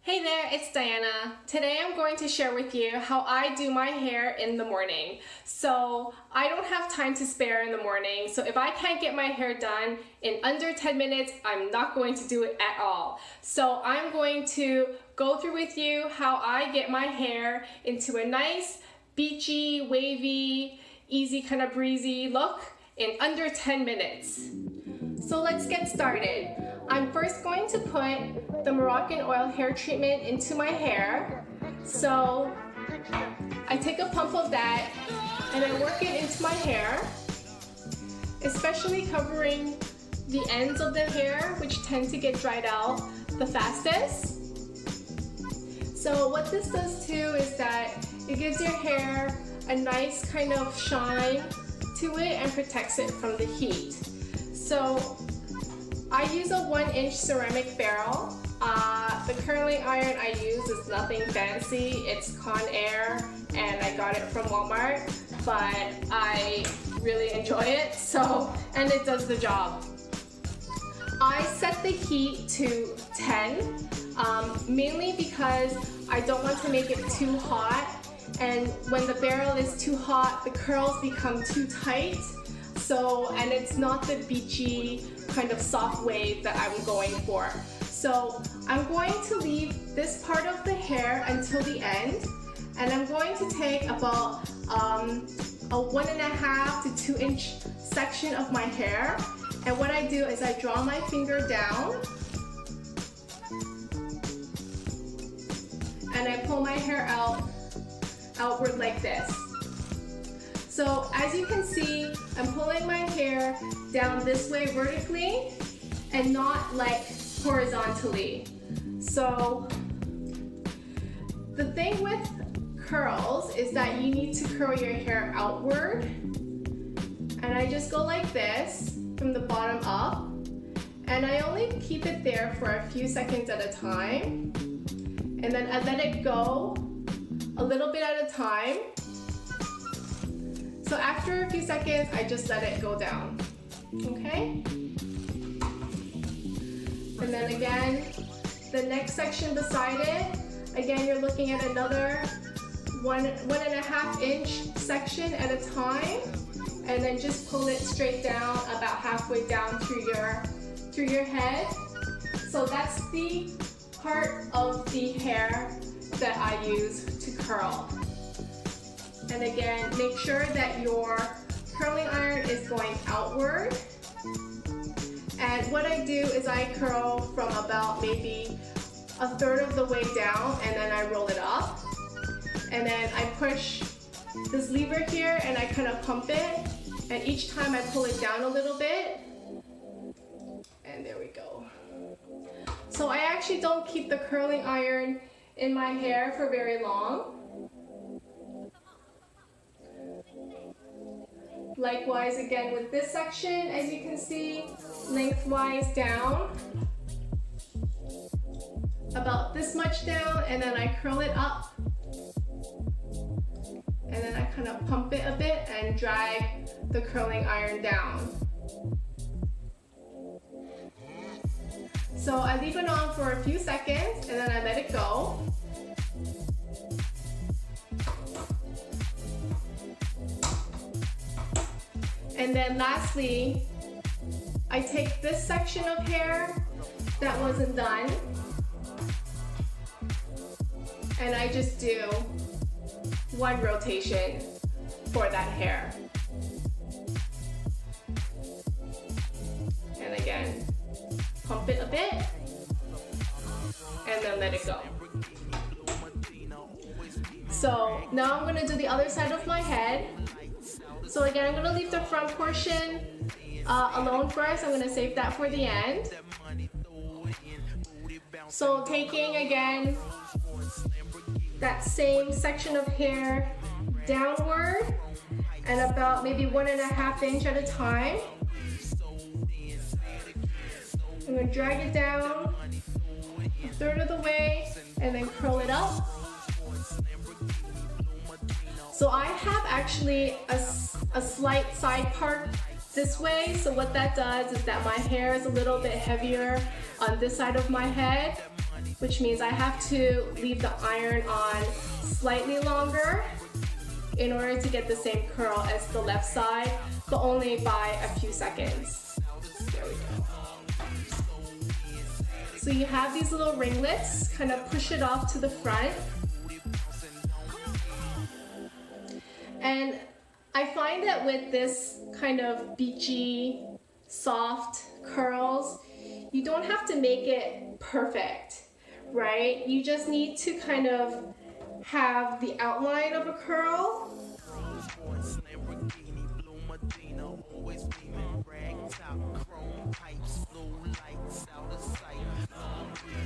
Hey there, it's Diana. Today I'm going to share with you how I do my hair in the morning. So I don't have time to spare in the morning, so if I can't get my hair done in under 10 minutes, I'm not going to do it at all. So I'm going to go through with you how I get my hair into a nice, beachy, wavy, easy, kind of breezy look in under 10 minutes. So let's get started. I'm first going to put the Moroccan oil hair treatment into my hair. So I take a pump of that and I work it into my hair, especially covering the ends of the hair, which tend to get dried out the fastest. So what this does too is that it gives your hair a nice kind of shine to it and protects it from the heat. So I use a 1-inch ceramic barrel. The curling iron I use is nothing fancy. It's Conair and I got it from Walmart, but I really enjoy it, and it does the job. I set the heat to 10, mainly because I don't want to make it too hot, and when the barrel is too hot, the curls become too tight. And it's not the beachy kind of soft wave that I'm going for. So I'm going to leave this part of the hair until the end, and I'm going to take about a 1.5 to 2 inch section of my hair. And what I do is I draw my finger down and I pull my hair outward like this. So as you can see, I'm pulling my hair down this way vertically and not like horizontally. So the thing with curls is that you need to curl your hair outward. And I just go like this from the bottom up. And I only keep it there for a few seconds at a time. And then I let it go a little bit at a time. So after a few seconds, I just let it go down, okay? And then again, the next section beside it, again, you're looking at another 1.5 inch section at a time, and then just pull it straight down about halfway down through your head. So that's the part of the hair that I use to curl. And again, make sure that your curling iron is going outward. And what I do is I curl from about maybe a third of the way down, and then I roll it up. And then I push this lever here and I kind of pump it. And each time I pull it down a little bit. And there we go. So I actually don't keep the curling iron in my hair for very long. Likewise, again with this section, as you can see, lengthwise down, about this much down, and then I curl it up, and then I kind of pump it a bit and drag the curling iron down. So I leave it on for a few seconds, and then I let it go. And then lastly, I take this section of hair that wasn't done, and I just do one rotation for that hair. And again, pump it a bit, and then let it go. So now I'm gonna do the other side of my head. So again, I'm gonna leave the front portion alone first. I'm gonna save that for the end. So taking again that same section of hair downward and about maybe 1.5 inch at a time. I'm gonna drag it down a third of the way and then curl it up. So I have actually a slight side part this way. So what that does is that my hair is a little bit heavier on this side of my head. which means I have to leave the iron on slightly longer in order to get the same curl as the left side, but only by a few seconds. There we go. So you have these little ringlets, kind of push it off to the front. And I find that with this kind of beachy, soft curls, you don't have to make it perfect, right? You just need to kind of have the outline of a curl.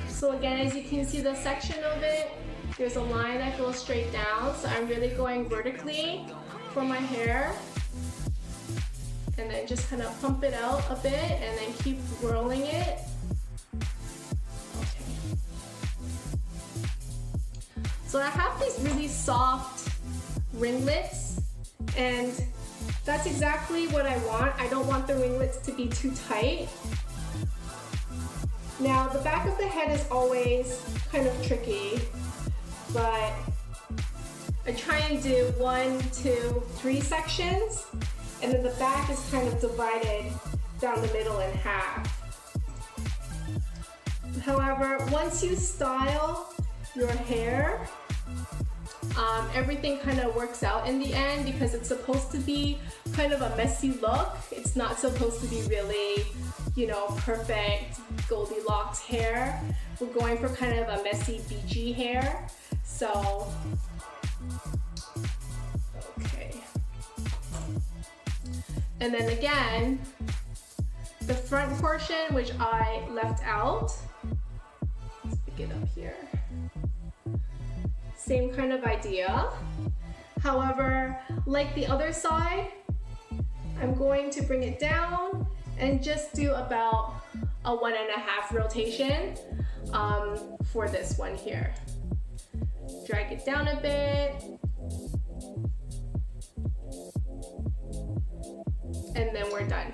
So again, as you can see the section of it, there's a line that goes straight down. So I'm really going vertically for my hair. And then just kind of pump it out a bit and then keep rolling it. Okay. So I have these really soft ringlets, and that's exactly what I want. I don't want the ringlets to be too tight. Now the back of the head is always kind of tricky, but I try and do 1, 2, 3 sections, and then the back is kind of divided down the middle in half. However, once you style your hair, everything kind of works out in the end because it's supposed to be kind of a messy look. It's not supposed to be really, you know, perfect Goldilocks hair. We're going for kind of a messy, beachy hair. So, okay. And then again, the front portion, which I left out, let's pick it up here. Same kind of idea. However, like the other side, I'm going to bring it down and just do about a 1.5 rotation for this one here. Drag it down a bit. And then we're done.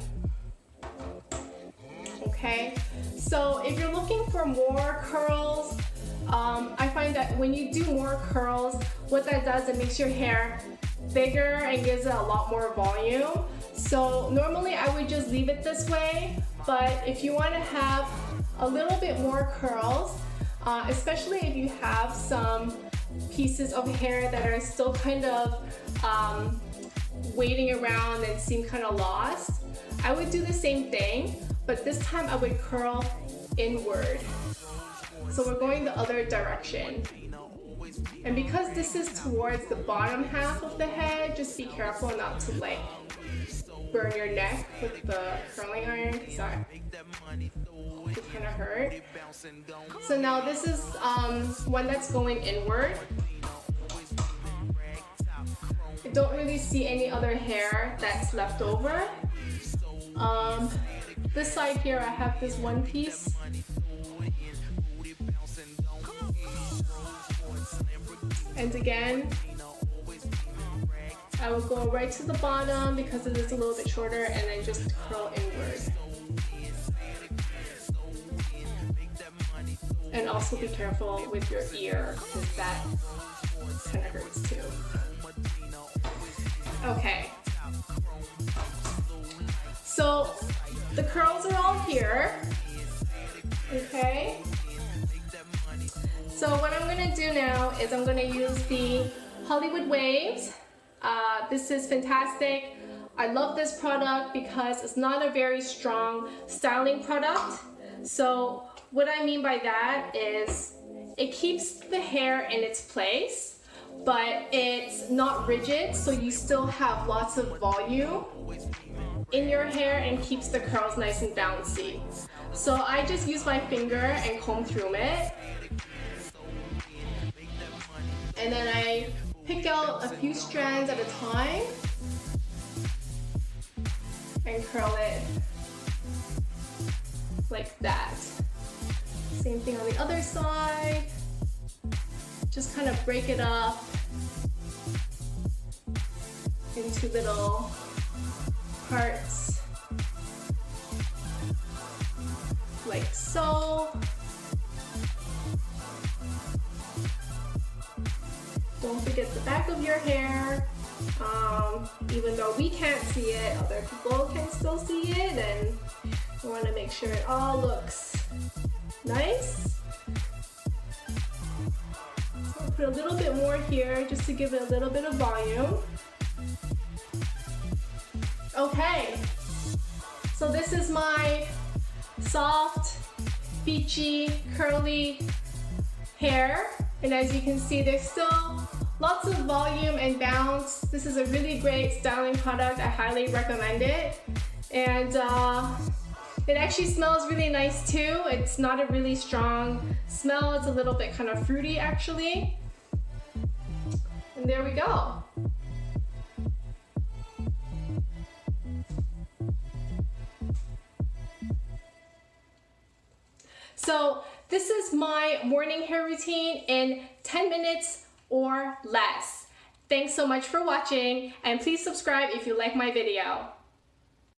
Okay, so if you're looking for more curls, I find that when you do more curls, what that does, it makes your hair bigger and gives it a lot more volume. So normally I would just leave it this way, but if you want to have a little bit more curls, especially if you have some pieces of hair that are still kind of waiting around and seem kind of lost, I would do the same thing, but this time I would curl inward. So we're going the other direction. And because this is towards the bottom half of the head, just be careful not to like burn your neck with the curling iron because that could kind of hurt. So now this is one that's going inward. I don't really see any other hair that's left over. This side here, I have this one piece. And again, I will go right to the bottom because it is a little bit shorter and then just curl inward. And also be careful with your ear because that kind of hurts too. Okay. So the curls are all here. Okay. So what I'm gonna do now is I'm gonna use the Hollywood Waves. This is fantastic. I love this product because it's not a very strong styling product. So what I mean by that is it keeps the hair in its place, but it's not rigid, so you still have lots of volume in your hair and keeps the curls nice and bouncy. So I just use my finger and comb through it. And then I pick out a few strands at a time and curl it like that. Same thing on the other side. Just kind of break it up into little parts like so. Don't forget the back of your hair. Even though we can't see it, other people can still see it, and we want to make sure it all looks nice. So I'll put a little bit more here just to give it a little bit of volume. Okay, so this is my soft, beachy, curly hair, and as you can see, there's still lots of volume and bounce. This is a really great styling product. I highly recommend it. And it actually smells really nice too. It's not a really strong smell. It's a little bit kind of fruity actually. And there we go. So this is my morning hair routine in 10 minutes or less. Thanks so much for watching, and please subscribe if you like my video.